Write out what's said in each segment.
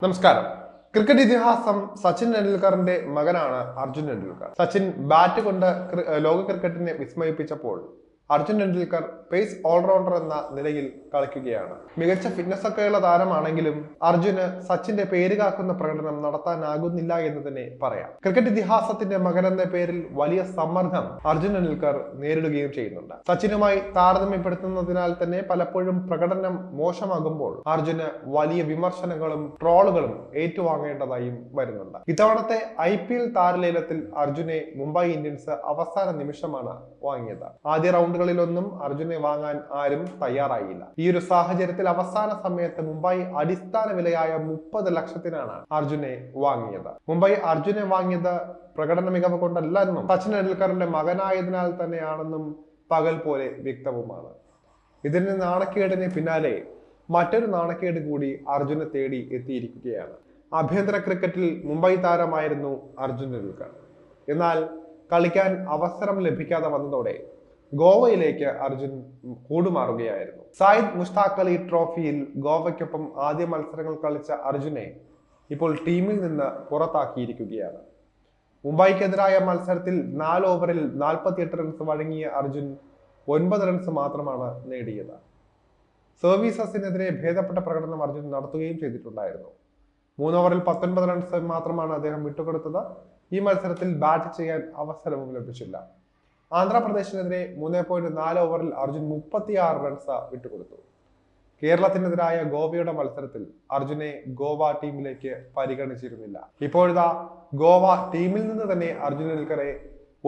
നമസ്കാരം. ക്രിക്കറ്റ് ഇതിഹാസം സച്ചിൻ ടെണ്ടുൽക്കറിന്റെ മകനാണ് അർജുൻ ടെണ്ടുൽക്കർ. സച്ചിൻ ബാറ്റ് കൊണ്ട് ലോക ക്രിക്കറ്റിനെ വിസ്മയിപ്പിച്ചപ്പോൾ അർജുൻ ടെണ്ടുൽക്കർ പേസ് ഓൾറൗണ്ടർ എന്ന നിലയിൽ കളിക്കുകയാണ്. മികച്ച ഫിറ്റ്നസ് ഒക്കെയുള്ള താരമാണെങ്കിലും അർജുന് സച്ചിന്റെ പേര് കാക്കുന്ന പ്രകടനം നടത്താനാകുന്നില്ല എന്ന് തന്നെ പറയാം. ക്രിക്കറ്റ് ഇതിഹാസത്തിന്റെ മകൻ എന്ന പേരിൽ വലിയ സമ്മർദ്ദം അർജുൻ ടെണ്ടുൽക്കർ നേരിടുകയും ചെയ്യുന്നുണ്ട്. സച്ചിനുമായി താരതമ്യപ്പെടുത്തുന്നതിനാൽ തന്നെ പലപ്പോഴും പ്രകടനം മോശമാകുമ്പോൾ അർജുന് വലിയ വിമർശനങ്ങളും ട്രോളുകളും ഏറ്റുവാങ്ങേണ്ടതായും വരുന്നുണ്ട്. ഇത്തവണത്തെ IPL താരലേലത്തിൽ അർജുനെ മുംബൈ ഇന്ത്യൻസ് അവസാന നിമിഷമാണ് വാങ്ങിയത്. ആദ്യ റൗണ്ടുകളിലൊന്നും അർജുനെ വാങ്ങാൻ ആരും തയ്യാറായില്ല. ഈ ഒരു സാഹചര്യത്തിൽ അവസാന സമയത്ത് മുംബൈ അടിസ്ഥാന വിലയായ 30 ലക്ഷത്തിനാണ് അർജുനെ വാങ്ങിയത്. മുംബൈ അർജുനെ വാങ്ങിയത് പ്രകടന മികവ് കൊണ്ടല്ല എന്നും സച്ചിൻ ടെണ്ടുൽക്കറിന്റെ മകനായതിനാൽ തന്നെയാണെന്നും പകൽ പോലെ വ്യക്തവുമാണ്. ഇതിന് നാണക്കേടിന് പിന്നാലെ മറ്റൊരു നാണക്കേട് കൂടി അർജുനെ തേടി എത്തിയിരിക്കുകയാണ്. ആഭ്യന്തര ക്രിക്കറ്റിൽ മുംബൈ താരമായിരുന്നു അർജുൻ ടെണ്ടുൽക്കർ. എന്നാൽ കളിക്കാൻ അവസരം ലഭിക്കാതെ വന്നതോടെ ഗോവയിലേക്ക് അർജുൻ കൂടുമാറുകയായിരുന്നു. സായിദ് മുഷ്താഖ് അലി ട്രോഫിയിൽ ഗോവയ്ക്കൊപ്പം ആദ്യ മത്സരങ്ങൾ കളിച്ച അർജുനെ ഇപ്പോൾ ടീമിൽ നിന്ന് പുറത്താക്കിയിരിക്കുകയാണ്. മുംബൈക്കെതിരായ മത്സരത്തിൽ 4 ഓവറിൽ 48 റൺസ് വഴങ്ങിയ അർജുൻ 9 റൺസ് മാത്രമാണ് നേടിയത്. സർവീസസിനെതിരെ ഭേദപ്പെട്ട പ്രകടനം അർജുൻ നടത്തുകയും ചെയ്തിട്ടുണ്ടായിരുന്നു. 3 ഓവറിൽ 19 റൺസ് മാത്രമാണ് അദ്ദേഹം വിട്ടുകൊടുത്തത്. ഈ മത്സരത്തിൽ ബാറ്റ് ചെയ്യാൻ അവസരവും ലഭിച്ചില്ല. ആന്ധ്രാപ്രദേശിനെതിരെ 3.4 ഓവറിൽ അർജുൻ 36 റൺസ് വിട്ടുകൊടുത്തു. കേരളത്തിനെതിരായ ഗോവയുടെ മത്സരത്തിൽ അർജുനെ ഗോവ ടീമിലേക്ക് പരിഗണിച്ചിരുന്നില്ല. ഇപ്പോഴത്തെ ഗോവ ടീമിൽ നിന്ന് തന്നെ അർജുൻ ടെണ്ടുൽക്കറെ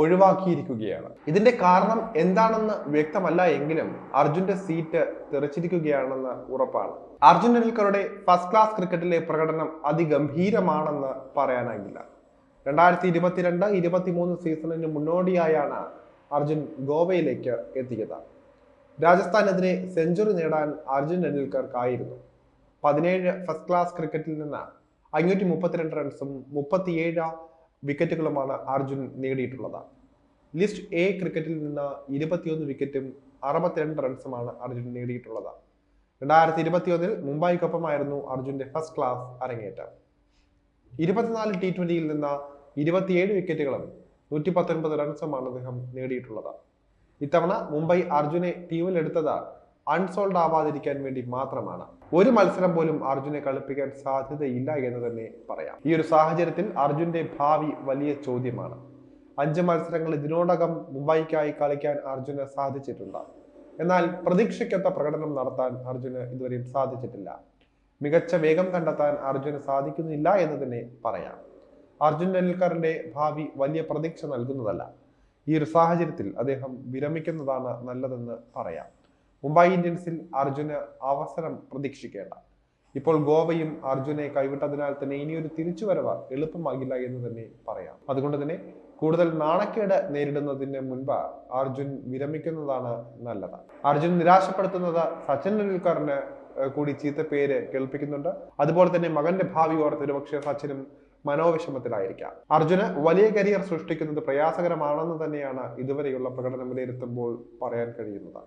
ഒഴിവാക്കിയിരിക്കുകയാണ്. ഇതിന്റെ കാരണം എന്താണെന്ന് വ്യക്തമല്ല എങ്കിലും അർജുന്റെ സീറ്റ് തെറിച്ചിരിക്കുകയാണെന്ന് ഉറപ്പാണ്. അർജുൻ ടെണ്ടുൽക്കറുടെ ഫസ്റ്റ് ക്ലാസ് ക്രിക്കറ്റിലെ പ്രകടനം അതിഗംഭീരമാണെന്ന് പറയാനാകില്ല. 2022-23 സീസണിന് മുന്നോടിയായാണ് അർജുൻ ഗോവയിലേക്ക് എത്തിയത്. രാജസ്ഥാനെതിരെ സെഞ്ചുറി നേടാൻ അർജുൻ ടെണ്ടുൽക്കർക്കായിരുന്നു. 17 ഫസ്റ്റ് ക്ലാസ് ക്രിക്കറ്റിൽ നിന്ന് 532 റൺസും 37 വിക്കറ്റുകളുമാണ് അർജുൻ നേടിയിട്ടുള്ളത്. ലിസ്റ്റ് A ക്രിക്കറ്റിൽ നിന്ന് 21 വിക്കറ്റും 62 റൺസുമാണ് അർജുൻ നേടിയിട്ടുള്ളത്. 2021 മുംബൈക്കൊപ്പമായിരുന്നു അർജുന്റെ ഫസ്റ്റ് ക്ലാസ് അരങ്ങേറ്റം. 24 T20യിൽ നിന്ന് 27 വിക്കറ്റുകളും 119 റൺസുമാണ് അദ്ദേഹം നേടിയിട്ടുള്ളത്. ഇത്തവണ മുംബൈ അർജുനെ ടീമിലെടുത്തത് അൺസോൾഡ് ആവാതിരിക്കാൻ വേണ്ടി മാത്രമാണ്. ഒരു മത്സരം പോലും അർജുനെ കളിപ്പിക്കാൻ സാധ്യതയില്ല എന്ന് തന്നെ പറയാം. ഈ ഒരു സാഹചര്യത്തിൽ അർജുന്റെ ഭാവി വലിയ ചോദ്യമാണ്. 5 മത്സരങ്ങൾ ഇതിനോടകം മുംബൈക്കായി കളിക്കാൻ അർജുന് സാധിച്ചിട്ടുണ്ട്. എന്നാൽ പ്രതീക്ഷയ്ക്കൊത്ത പ്രകടനം നടത്താൻ അർജുന് ഇതുവരെയും സാധിച്ചിട്ടില്ല. മികച്ച വേഗം കണ്ടെത്താൻ അർജുന് സാധിക്കുന്നില്ല എന്ന് തന്നെ പറയാം. അർജുൻ ടെണ്ടുൽക്കറിന്റെ ഭാവി വലിയ പ്രതീക്ഷ നൽകുന്നതല്ല. ഈ ഒരു സാഹചര്യത്തിൽ അദ്ദേഹം വിരമിക്കുന്നതാണ് നല്ലതെന്ന് പറയാം. മുംബൈ ഇന്ത്യൻസിൽ അർജുന് അവസരം പ്രതീക്ഷിക്കേണ്ട. ഇപ്പോൾ ഗോവയും അർജുനെ കൈവിട്ടതിനാൽ തന്നെ ഇനിയൊരു തിരിച്ചുവരവ് എളുപ്പമാകില്ല എന്ന് തന്നെ പറയാം. അതുകൊണ്ട് തന്നെ കൂടുതൽ നാണക്കേട് നേരിടുന്നതിന് മുൻപ് അർജുൻ വിരമിക്കുന്നതാണ് നല്ലത്. അർജുൻ നിരാശപ്പെടുത്തുന്നത് സച്ചിൻ ടെണ്ടുൽക്കറിന് കൂടി ചീത്ത പേര് കേൾപ്പിക്കുന്നുണ്ട്. അതുപോലെ തന്നെ മകന്റെ ഭാവി ഓർത്ത് ഒരുപക്ഷെ സച്ചിനും മനോവിഷമത്തിലായിരിക്കാം. അർജുന് വലിയ കരിയർ സൃഷ്ടിക്കുന്നത് പ്രയാസകരമാണെന്ന് തന്നെയാണ് ഇതുവരെയുള്ള പ്രകടനം വിലയിരുത്തുമ്പോൾ പറയാൻ കഴിയുന്നത്.